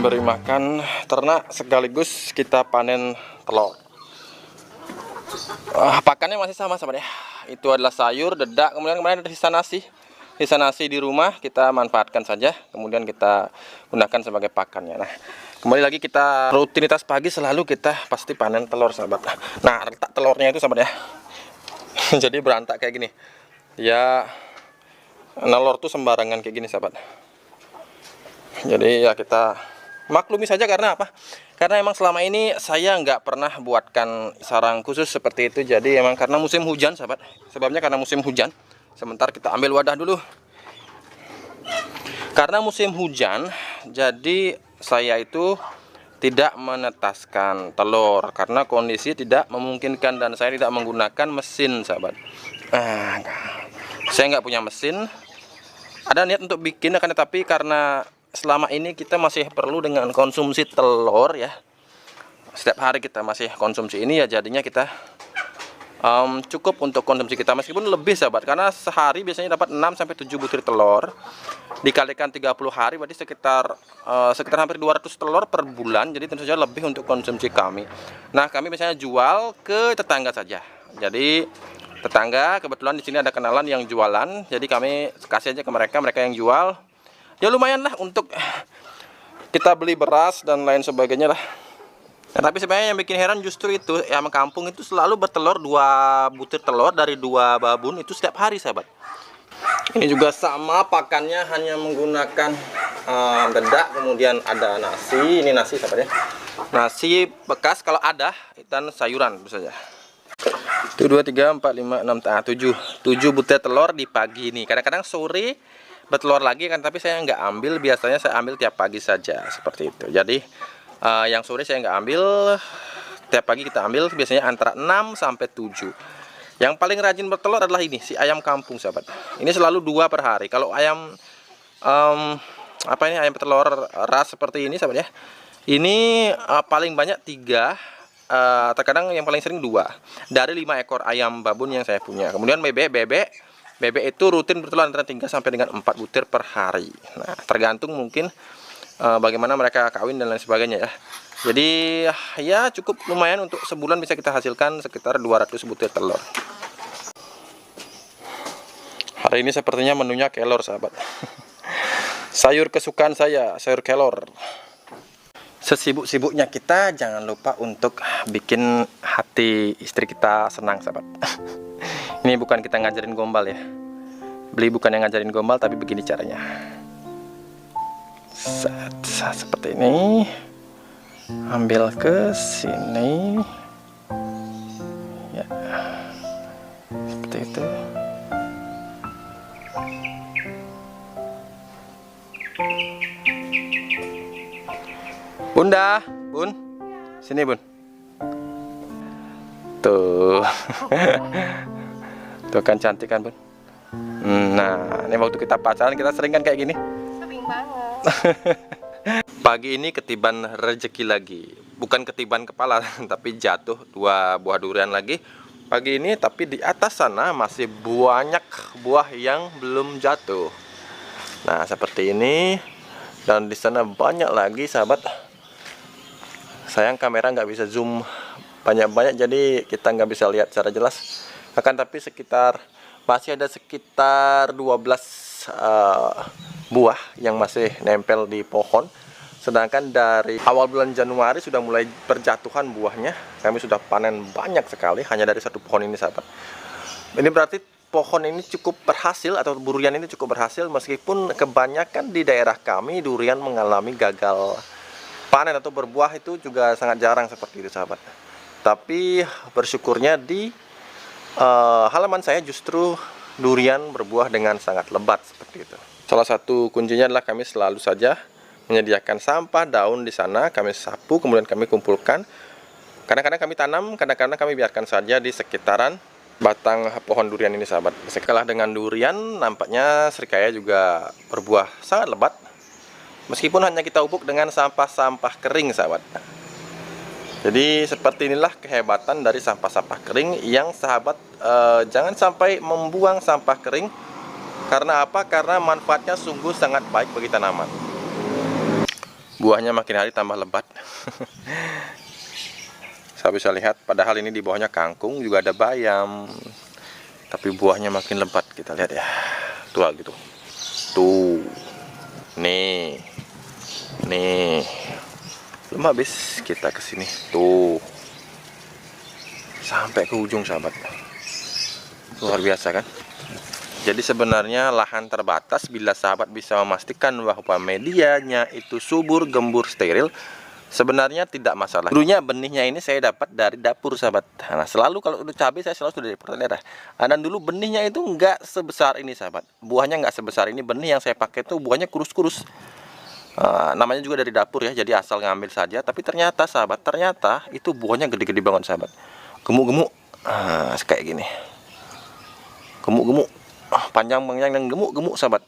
memberi makan ternak sekaligus kita panen telur. Pakannya masih sama sahabat ya. Itu adalah sayur, dedak, kemudian kemarin ada sisa nasi. Sisa nasi di rumah kita manfaatkan saja, kemudian kita gunakan sebagai pakannya. Nah, kembali lagi kita rutinitas pagi selalu kita pasti panen telur sahabat. Nah, letak telurnya itu sahabat ya. Jadi berantak kayak gini. Ya, nelor tuh sembarangan kayak gini sahabat. Jadi ya kita maklumi saja, karena apa? Karena emang selama ini saya nggak pernah buatkan sarang khusus seperti itu. Jadi emang karena musim hujan sahabat. Sebabnya karena musim hujan. Sebentar kita ambil wadah dulu. Karena musim hujan, jadi saya itu tidak menetaskan telur karena kondisi tidak memungkinkan dan saya tidak menggunakan mesin sahabat. Saya nggak punya mesin. Ada niat untuk bikin, akan tetapi karena selama ini kita masih perlu dengan konsumsi telur ya. Setiap hari kita masih konsumsi ini ya, jadinya kita cukup untuk konsumsi kita, meskipun lebih sahabat, karena sehari biasanya dapat 6-7 butir telur, dikalikan 30 hari berarti sekitar hampir 200 telur per bulan. Jadi tentu saja lebih untuk konsumsi kami. Nah, kami biasanya jual ke tetangga saja. Jadi tetangga kebetulan di sini ada kenalan yang jualan, jadi kami kasih aja ke mereka, mereka yang jual. Ya lumayan lah untuk kita beli beras dan lain sebagainya lah. Nah, tapi sebenarnya yang bikin heran justru itu, ya kampung itu selalu bertelur 2 butir telur dari 2 babun itu setiap hari sahabat. Ini juga sama, pakannya hanya menggunakan dedak, kemudian ada nasi. Ini nasi sahabat ya. Nasi bekas kalau ada, dan sayuran tentu saja. 1, 2, 3, 4, 5, 6, 7 butir telur di pagi ini. Kadang-kadang sore bertelur lagi kan, tapi saya nggak ambil, biasanya saya ambil tiap pagi saja seperti itu. Jadi yang sore saya nggak ambil, tiap pagi kita ambil biasanya antara 6-7. Yang paling rajin bertelur adalah ini, si ayam kampung sahabat. Ini selalu 2 per hari. Kalau ayam ayam petelur ras seperti ini sahabat ya, ini paling banyak 3, terkadang yang paling sering 2 dari 5 ekor ayam babon yang saya punya. Kemudian bebek itu rutin bertelur antara 3 sampai dengan 4 butir per hari. Nah, tergantung mungkin bagaimana mereka kawin dan lain sebagainya ya. Jadi ya cukup lumayan, untuk sebulan bisa kita hasilkan sekitar 200 butir telur. Hari ini sepertinya menunya kelor sahabat. Sayur kesukaan saya, sayur kelor. Sesibuk-sibuknya kita jangan lupa untuk bikin hati istri kita senang sahabat. Ini bukan kita ngajarin gombal ya. Beli bukan yang ngajarin gombal, tapi begini caranya. Seperti ini, ambil ke sini ya, seperti itu. Bunda, Bun, sini Bun. Tuh. Tuh kan cantik kan Bun. Nah, ini waktu kita pacaran kita sering kan kayak gini. Sering banget. Pagi ini ketiban rezeki lagi. Bukan ketiban kepala, tapi jatuh 2 buah durian lagi pagi ini. Tapi di atas sana masih banyak buah yang belum jatuh. Nah, seperti ini. Dan di sana banyak lagi sahabat. Sayang kamera nggak bisa zoom banyak-banyak, jadi kita nggak bisa lihat secara jelas. Akan tapi masih ada sekitar 12 buah yang masih nempel di pohon. Sedangkan dari awal bulan Januari sudah mulai berjatuhan buahnya. Kami sudah panen banyak sekali hanya dari 1 pohon ini sahabat. Ini berarti pohon ini cukup berhasil, atau durian ini cukup berhasil, meskipun kebanyakan di daerah kami durian mengalami gagal panen atau berbuah itu juga sangat jarang seperti itu sahabat. Tapi bersyukurnya di halaman saya justru durian berbuah dengan sangat lebat seperti itu. Salah satu kuncinya adalah kami selalu saja menyediakan sampah daun di sana, kami sapu kemudian kami kumpulkan. Kadang-kadang kami tanam, kadang-kadang kami biarkan saja di sekitaran batang pohon durian ini sahabat. Setelah dengan durian, nampaknya serikaya juga berbuah sangat lebat, meskipun hanya kita pupuk dengan sampah-sampah kering sahabat. Jadi seperti inilah kehebatan dari sampah-sampah kering yang sahabat jangan sampai membuang sampah kering. Karena apa? Karena manfaatnya sungguh sangat baik bagi tanaman. Buahnya makin hari tambah lebat. Saya bisa lihat, padahal ini di bawahnya kangkung, juga ada bayam. Tapi buahnya makin lebat, kita lihat ya. Tuh gitu. Tuh. Nih. Nih. Belum habis, kita ke sini. Tuh. Sampai ke ujung, sahabat. Luar biasa kan? Jadi sebenarnya lahan terbatas, bila sahabat bisa memastikan bahwa medianya itu subur, gembur, steril, sebenarnya tidak masalah. Dulunya benihnya ini saya dapat dari dapur, sahabat. Nah, selalu kalau udah cabai saya selalu sudah dari daerah. Dan dulu benihnya itu nggak sebesar ini, sahabat. Buahnya nggak sebesar ini. Benih yang saya pakai itu buahnya kurus-kurus. Namanya juga dari dapur ya, jadi asal ngambil saja. Tapi ternyata, sahabat, ternyata itu buahnya gede-gede banget, sahabat. Gemuk-gemuk, kayak gini. Gemuk-gemuk. Panjang-panjang dan gemuk-gemuk, sahabat.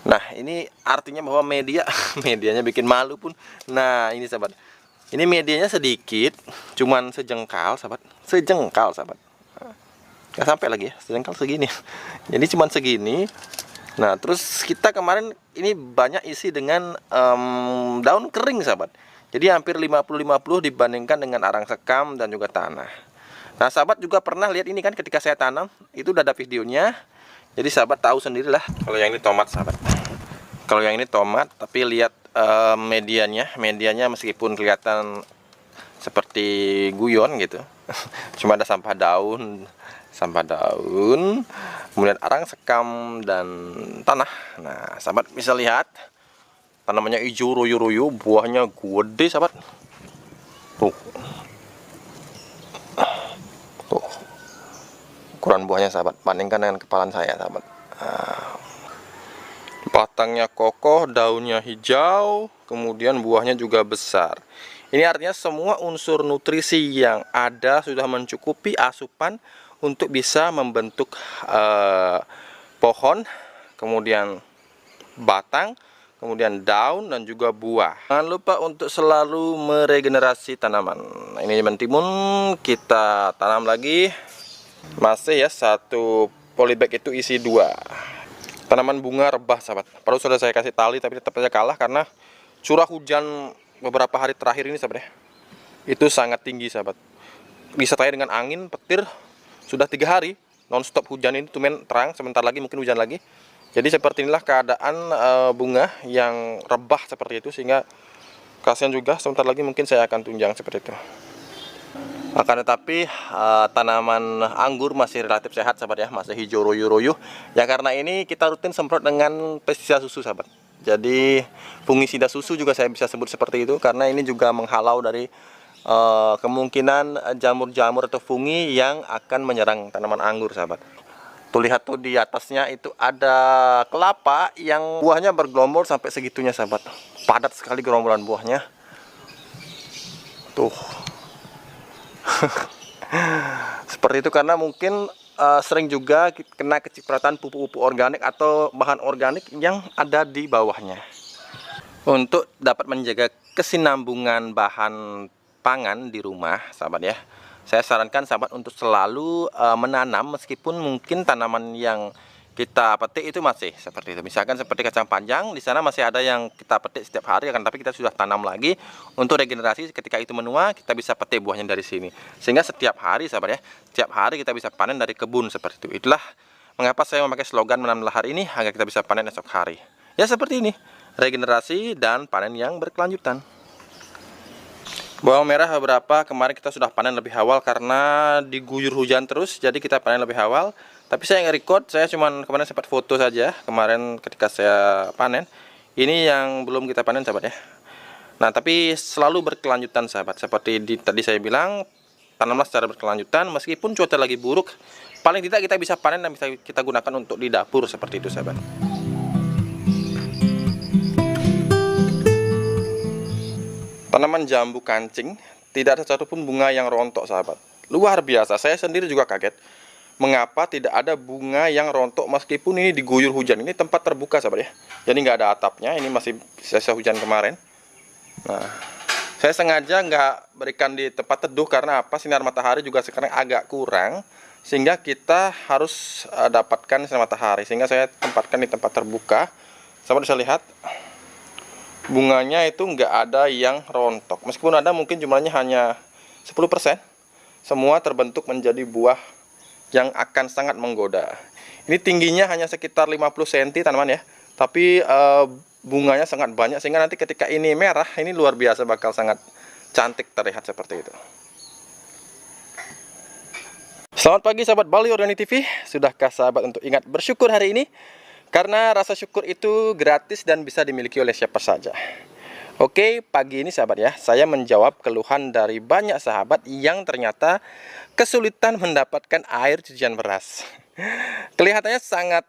Nah, ini artinya bahwa medianya bikin malu pun. Nah, ini sahabat. Ini medianya sedikit, cuman sejengkal, sahabat. Sejengkal, sahabat. Nggak sampai lagi ya, sejengkal segini. Jadi cuman segini. Nah, terus kita kemarin ini banyak isi dengan daun kering, sahabat. Jadi hampir 50-50 dibandingkan dengan arang sekam dan juga tanah. Nah, sahabat juga pernah lihat ini kan ketika saya tanam, itu udah ada videonya. Jadi sahabat tahu sendirilah. Kalau yang ini tomat, sahabat. Kalau yang ini tomat, tapi lihat medianya meskipun kelihatan seperti guyon gitu. Cuma ada sampah daun, kemudian arang sekam dan tanah. Nah, sahabat bisa lihat tanamannya hijau royo-royo, buahnya gede, sahabat. Tuh. Ukuran buahnya, sahabat, bandingkan dengan kepalan saya, sahabat. Batangnya kokoh, daunnya hijau, kemudian buahnya juga besar. Ini artinya semua unsur nutrisi yang ada sudah mencukupi asupan untuk bisa membentuk pohon, kemudian batang, kemudian daun dan juga buah. Jangan lupa untuk selalu meregenerasi tanaman. Nah, ini mentimun kita tanam lagi. Masih ya, satu polybag itu isi 2 tanaman bunga rebah, sahabat. Padahal sudah saya kasih tali tapi tetap saja kalah karena curah hujan beberapa hari terakhir ini, sahabat ya. Itu sangat tinggi, sahabat. Disertai dengan angin, petir, sudah 3 hari non-stop hujan ini, tumen terang, sebentar lagi mungkin hujan lagi. Jadi seperti inilah keadaan bunga yang rebah seperti itu, sehingga kasihan juga, sebentar lagi mungkin saya akan tunjang seperti itu. Akan tetapi tanaman anggur masih relatif sehat, sahabat ya, masih hijau royo-royo. Ya karena ini kita rutin semprot dengan pestisida susu, sahabat. Jadi fungisida susu juga saya bisa sebut seperti itu karena ini juga menghalau dari kemungkinan jamur-jamur atau fungi yang akan menyerang tanaman anggur, sahabat. Tuh lihat tuh di atasnya itu ada kelapa yang buahnya bergelombol sampai segitunya, sahabat. Padat sekali gerombolan buahnya. Tuh. Seperti itu karena mungkin sering juga kena kecipratan pupuk-pupuk organik atau bahan organik yang ada di bawahnya. Untuk dapat menjaga kesinambungan bahan pangan di rumah, sahabat ya, saya sarankan sahabat untuk selalu menanam meskipun mungkin tanaman yang kita petik itu masih seperti itu. Misalkan seperti kacang panjang, di sana masih ada yang kita petik setiap hari, akan tapi kita sudah tanam lagi untuk regenerasi. Ketika itu menua, kita bisa petik buahnya dari sini. Sehingga setiap hari, sahabat ya, setiap hari kita bisa panen dari kebun seperti itu. Itulah mengapa saya memakai slogan menanam hari ini agar kita bisa panen esok hari. Ya seperti ini, regenerasi dan panen yang berkelanjutan. Bawang merah beberapa kemarin kita sudah panen lebih awal karena diguyur hujan terus, jadi kita panen lebih awal. Tapi saya nge-record, saya cuman kemarin sempat foto saja kemarin ketika saya panen. Ini yang belum kita panen, sahabat ya. Nah, tapi selalu berkelanjutan, sahabat. Seperti tadi saya bilang, tanamlah secara berkelanjutan meskipun cuaca lagi buruk. Paling tidak kita bisa panen dan bisa kita gunakan untuk di dapur seperti itu, sahabat. Tanaman jambu kancing, tidak ada satupun bunga yang rontok, sahabat. Luar biasa, saya sendiri juga kaget. Mengapa tidak ada bunga yang rontok meskipun ini diguyur hujan. Ini tempat terbuka, sahabat ya. Jadi nggak ada atapnya, ini masih sisa hujan kemarin. Nah, saya sengaja nggak berikan di tempat teduh karena apa? Sinar matahari juga sekarang agak kurang, sehingga kita harus dapatkan sinar matahari. Sehingga saya tempatkan di tempat terbuka Sahabat bisa lihat, bunganya itu nggak ada yang rontok. Meskipun ada, mungkin jumlahnya hanya 10%. Semua terbentuk menjadi buah yang akan sangat menggoda. Ini tingginya hanya sekitar 50 cm tanaman ya, tapi bunganya sangat banyak, sehingga nanti ketika ini merah, ini luar biasa, bakal sangat cantik terlihat seperti itu. Selamat pagi sahabat Bali Organik TV. Sudahkah sahabat untuk ingat bersyukur hari ini? Karena rasa syukur itu gratis dan bisa dimiliki oleh siapa saja. Oke, pagi ini sahabat ya, saya menjawab keluhan dari banyak sahabat yang ternyata kesulitan mendapatkan air cucian beras. Kelihatannya sangat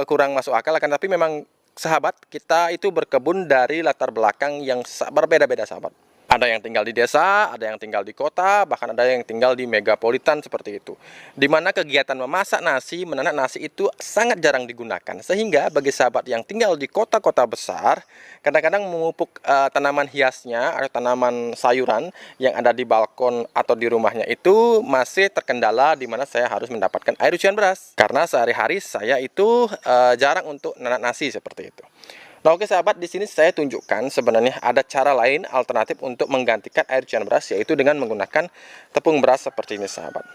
kurang masuk akal, akan tapi memang sahabat kita itu berkebun dari latar belakang yang berbeda-beda sahabat. Ada yang tinggal di desa, ada yang tinggal di kota, bahkan ada yang tinggal di megapolitan seperti itu. Dimana kegiatan memasak nasi, menanak nasi itu sangat jarang digunakan. Sehingga bagi sahabat yang tinggal di kota-kota besar, kadang-kadang memupuk tanaman hiasnya atau tanaman sayuran yang ada di balkon atau di rumahnya itu masih terkendala, dimana saya harus mendapatkan air cucian beras. Karena sehari-hari saya itu jarang untuk nanak nasi seperti itu. Nah, oke sahabat, di sini saya tunjukkan sebenarnya ada cara lain alternatif untuk menggantikan air cucian beras, yaitu dengan menggunakan tepung beras seperti ini sahabat.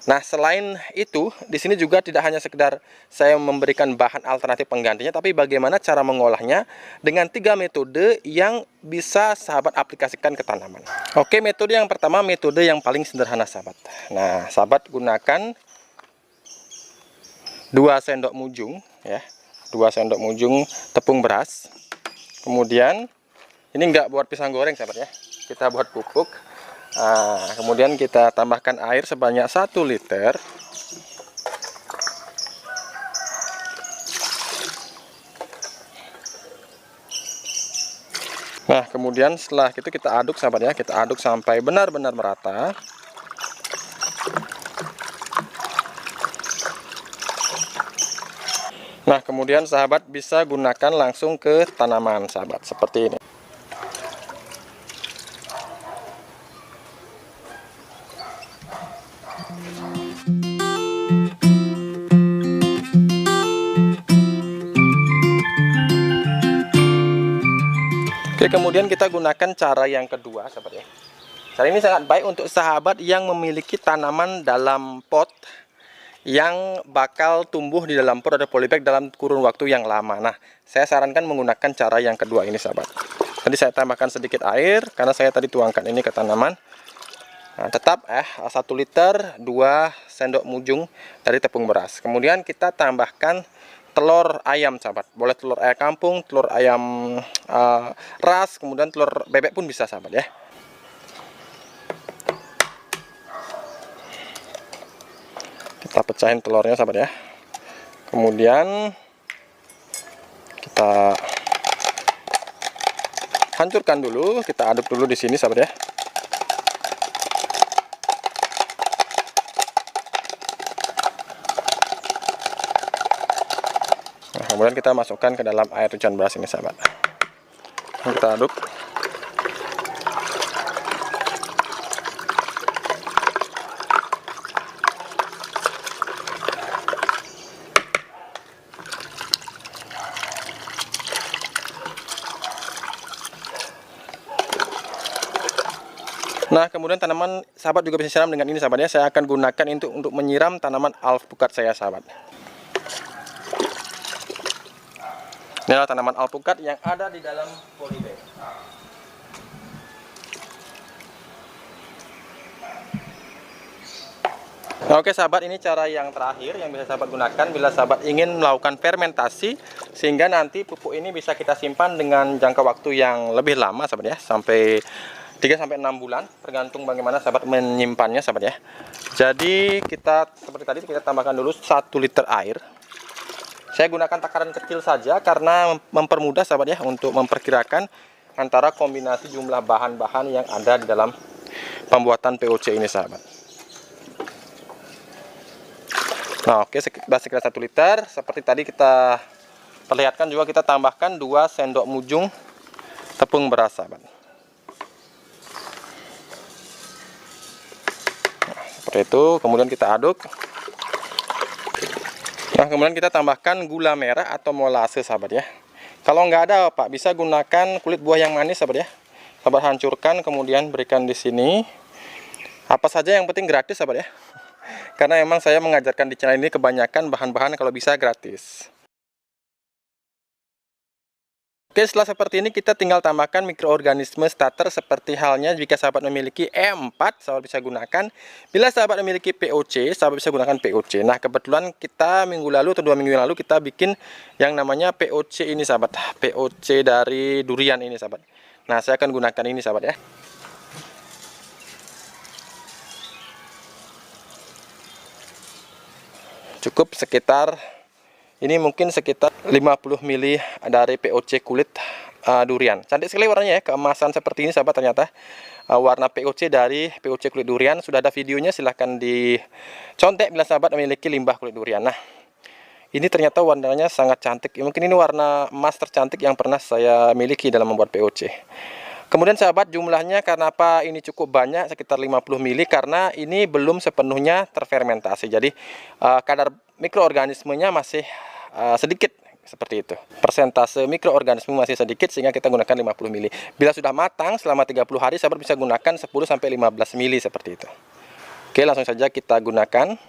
Nah, selain itu, di sini juga tidak hanya sekedar saya memberikan bahan alternatif penggantinya, tapi bagaimana cara mengolahnya dengan 3 metode yang bisa sahabat aplikasikan ke tanaman. Oke, metode yang pertama, metode yang paling sederhana sahabat. Nah, sahabat gunakan 2 sendok mujung ya. 2 sendok mujung tepung beras. Kemudian ini enggak buat pisang goreng sahabat ya, kita buat pupuk. Kemudian kita tambahkan air sebanyak 1 liter. Nah, kemudian setelah itu kita aduk sahabat ya, kita aduk sampai benar-benar merata. Nah, kemudian sahabat bisa gunakan langsung ke tanaman sahabat seperti ini. Oke, kemudian kita gunakan cara yang kedua sahabat ya. Cara ini sangat baik untuk sahabat yang memiliki tanaman dalam pot yang bakal tumbuh di dalam pot atau polybag dalam kurun waktu yang lama. Nah, saya sarankan menggunakan cara yang kedua ini sahabat. Tadi saya tambahkan sedikit air karena saya tadi tuangkan ini ke tanaman. Nah, tetap 1 liter 2 sendok mujung dari tepung beras. Kemudian kita tambahkan telur ayam sahabat. Boleh telur ayam kampung, telur ayam ras, kemudian telur bebek pun bisa sahabat ya. Kita pecahin telurnya sahabat ya. Kemudian kita hancurkan dulu, kita aduk dulu di sini sahabat ya. Nah, kemudian kita masukkan ke dalam air cucian beras ini sahabat. Kita aduk. Nah, kemudian tanaman sahabat juga bisa siram dengan ini sahabat ya. Saya akan gunakan untuk menyiram tanaman alpukat saya sahabat. Ini adalah tanaman alpukat yang ada di dalam polybag. Nah, oke sahabat, ini cara yang terakhir yang bisa sahabat gunakan bila sahabat ingin melakukan fermentasi, sehingga nanti pupuk ini bisa kita simpan dengan jangka waktu yang lebih lama sahabat ya, sampai 3-6 bulan, tergantung bagaimana sahabat menyimpannya sahabat ya. Jadi kita seperti tadi, kita tambahkan dulu 1 liter air. Saya gunakan takaran kecil saja karena mempermudah sahabat ya untuk memperkirakan antara kombinasi jumlah bahan-bahan yang ada di dalam pembuatan POC ini sahabat. Nah, oke, sekitar 1 liter. Seperti tadi kita perlihatkan juga, kita tambahkan 2 sendok mujung tepung beras sahabat. Seperti itu, kemudian kita aduk. Nah, kemudian kita tambahkan gula merah atau molase sahabat ya. Kalau nggak ada Pak, bisa gunakan kulit buah yang manis sahabat ya. Sahabat hancurkan kemudian berikan di sini. Apa saja yang penting gratis sahabat ya. Karena memang saya mengajarkan di channel ini kebanyakan bahan-bahan kalau bisa gratis. Oke, setelah seperti ini kita tinggal tambahkan mikroorganisme starter seperti halnya jika sahabat memiliki E4, sahabat bisa gunakan. Bila sahabat memiliki POC, sahabat bisa gunakan POC. Nah, kebetulan kita minggu lalu atau 2 minggu lalu kita bikin yang namanya POC ini sahabat. POC dari durian ini sahabat. Nah, saya akan gunakan ini sahabat ya. Cukup sekitar, ini mungkin sekitar 50 ml dari POC kulit durian. Cantik sekali warnanya ya, keemasan seperti ini sahabat ternyata. Warna POC dari POC kulit durian. Sudah ada videonya, silahkan dicontek bila sahabat memiliki limbah kulit durian. Nah, ini ternyata warnanya sangat cantik. Mungkin ini warna emas tercantik yang pernah saya miliki dalam membuat POC. Kemudian sahabat, jumlahnya karena apa ini cukup banyak, sekitar 50 ml, karena ini belum sepenuhnya terfermentasi. Jadi kadar mikroorganismenya masih sedikit seperti itu. Persentase mikroorganisme masih sedikit sehingga kita gunakan 50 ml. Bila sudah matang selama 30 hari, sahabat bisa gunakan 10 sampai 15 ml seperti itu. Oke, langsung saja kita gunakan.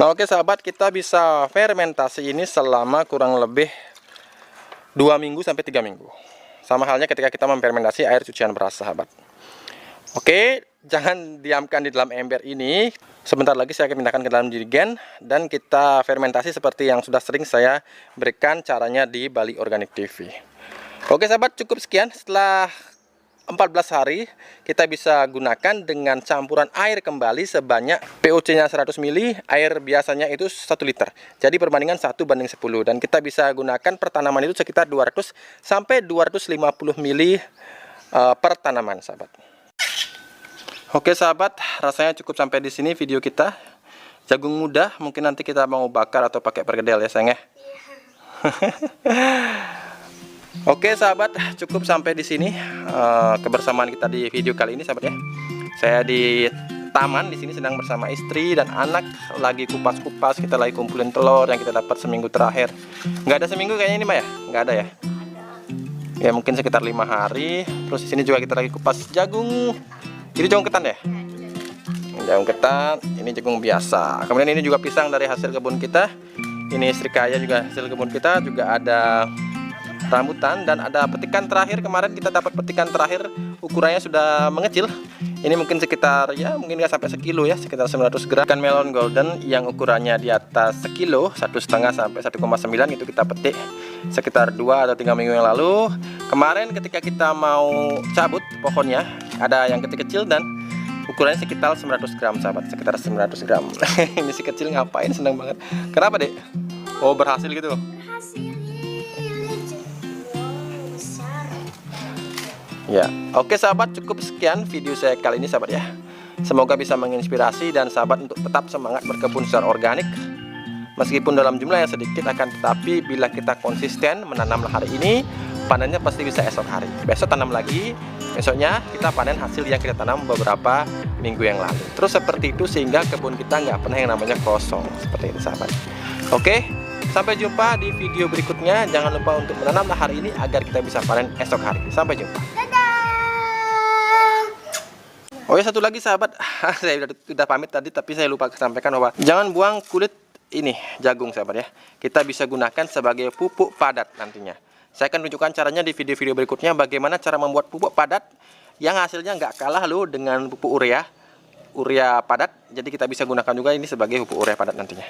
Nah, oke sahabat, kita bisa fermentasi ini selama kurang lebih 2 minggu sampai 3 minggu. Sama halnya ketika kita memfermentasi air cucian beras sahabat. Oke, jangan diamkan di dalam ember ini. Sebentar lagi saya akan pindahkan ke dalam jerigen dan kita fermentasi seperti yang sudah sering saya berikan caranya di Bali Organik TV. Oke sahabat, cukup sekian. Setelah 14 hari kita bisa gunakan dengan campuran air kembali sebanyak POC-nya 100 ml, air biasanya itu 1 liter. Jadi perbandingan 1 banding 10, dan kita bisa gunakan per tanaman itu sekitar 200 sampai 250 ml per tanaman sahabat. Oke sahabat, rasanya cukup sampai di sini video kita. Jagung muda, mungkin nanti kita mau bakar atau pakai perkedel ya sayang ya. Oke sahabat, cukup sampai di sini kebersamaan kita di video kali ini sahabat ya. Saya di taman di sini sedang bersama istri dan anak, lagi kupas-kupas. Kita lagi kumpulin telur yang kita dapat seminggu terakhir. Nggak ada seminggu kayaknya ini Mbak ya? Nggak ada ya? Ya mungkin sekitar 5 hari. Terus di sini juga kita lagi kupas jagung. Ini jagung ketan ya? Jagung ketan, ini jagung biasa. Kemudian ini juga pisang dari hasil kebun kita. Ini serikaya juga hasil kebun kita. Juga ada rambutan dan ada petikan terakhir. Kemarin kita dapat petikan terakhir, ukurannya sudah mengecil. Ini mungkin sekitar, ya mungkin nggak sampai sekilo ya, sekitar 900 gram. Ikan melon golden yang ukurannya di atas sekilo, 1,5 sampai 1,9 itu kita petik sekitar 2 atau 3 minggu yang lalu. Kemarin ketika kita mau cabut pohonnya, ada yang kecil-kecil dan ukurannya sekitar 900 gram sahabat, sekitar 900 gram. Ini si kecil ngapain, senang banget. Kenapa dek? Oh berhasil gitu. Ya, oke sahabat, cukup sekian video saya kali ini sahabat ya. Semoga bisa menginspirasi dan sahabat untuk tetap semangat berkebun secara organik. Meskipun dalam jumlah yang sedikit, akan tetapi bila kita konsisten menanam hari ini, panennya pasti bisa esok hari. Besok tanam lagi, besoknya kita panen hasil yang kita tanam beberapa minggu yang lalu. Terus seperti itu sehingga kebun kita nggak pernah yang namanya kosong. Seperti itu sahabat. Oke, sampai jumpa di video berikutnya. Jangan lupa untuk menanam hari ini agar kita bisa panen esok hari. Sampai jumpa. Oh ya, satu lagi sahabat, saya sudah pamit tadi tapi saya lupa sampaikan bahwa jangan buang kulit ini jagung sahabat ya. Kita bisa gunakan sebagai pupuk padat nantinya. Saya akan tunjukkan caranya di video-video berikutnya, bagaimana cara membuat pupuk padat yang hasilnya nggak kalah loh dengan pupuk urea padat. Jadi kita bisa gunakan juga ini sebagai pupuk urea padat nantinya.